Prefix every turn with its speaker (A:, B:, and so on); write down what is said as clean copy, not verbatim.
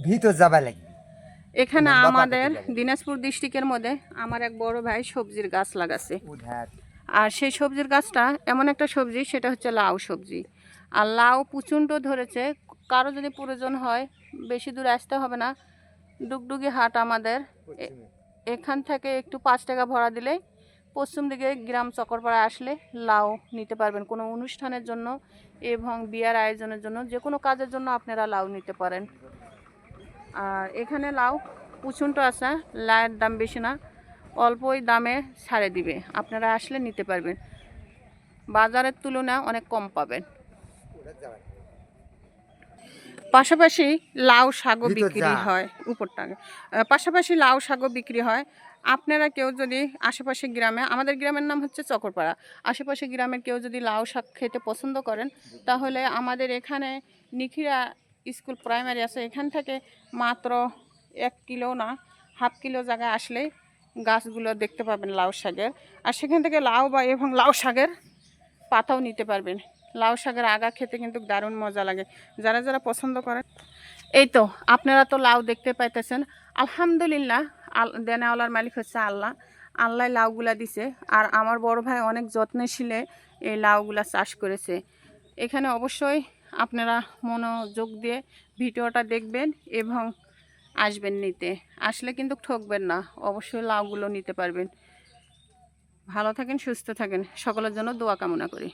A: ভিতর যাবা লাগবে।
B: এখানে আমাদের দিনাজপুর ডিস্ট্রিক্টের মধ্যে আমার এক বড় ভাই সবজির গাছ লাগাছে, আর সেই সবজির গাছটা এমন একটা সবজি, সেটা হচ্ছে লাউ সবজি। আর লাউ প্রচণ্ড ধরেছে। কারো যদি প্রয়োজন হয় বেশি দূর আসতে হবে না, ডুগডুগি হাট আমাদের এখান থেকে একটু 5 টাকা ভাড়া দিলে পশ্চিম দিকে গ্রাম চকরপাড়া আসলে লাউ নিতে পারবেন। কোনো অনুষ্ঠানের জন্য এবং বিয়ার আয়োজনের জন্য, যে কোনো কাজের জন্য আপনারা লাউ নিতে পারেন। আর এখানে লাউ প্রচণ্ড আছে, লাউয়ের দাম বেশি না, অল্পই দামে ছাড়ে দিবে, আপনারা আসলে নিতে পারবেন, বাজারের তুলনায় অনেক কম পাবেন। পাশাপাশি লাউ শাকও বিক্রি হয় উপরটাকে, পাশাপাশি লাউ শাকও বিক্রি হয়। আপনারা কেউ যদি আশেপাশে গ্রামে, আমাদের গ্রামের নাম হচ্ছে চকরপাড়া, আশেপাশে গ্রামের কেউ যদি লাউ শাক খেতে পছন্দ করেন, তাহলে আমাদের এখানে নিখিরা স্কুল প্রাইমারি আছে, এখান থেকে মাত্র 1 কিলো না হাফ কিলো জায়গায় আসলেই গাছগুলো দেখতে পাবেন লাউ শাকের। আর সেখান থেকে লাউ বা এবং লাউ শাকের পাতাও নিতে পারবেন। লাউ শাকের আগা খেতে কিন্তু দারুণ মজা লাগে, যারা যারা পছন্দ করেন। এই তো আপনারা তো লাউ দেখতে পাইতেছেন, আলহামদুলিল্লাহ, দেনাওয়ালার মালিক হচ্ছে আল্লাহ। আল্লাহ লাউগুলা দিছে, আর আমার বড় ভাই অনেক যত্নশীলে এই লাউগুলা চাষ করেছে। এখানে অবশ্যই আপনারা মনোযোগ দিয়ে ভিডিওটা দেখবেন এবং আসবেন নিতে, আসলে কিন্তু ঠকবেন না, অবশ্যই লাউগুলো নিতে পারবেন। ভালো থাকেন, সুস্থ থাকেন, সকলের জন্য দোয়া কামনা করি।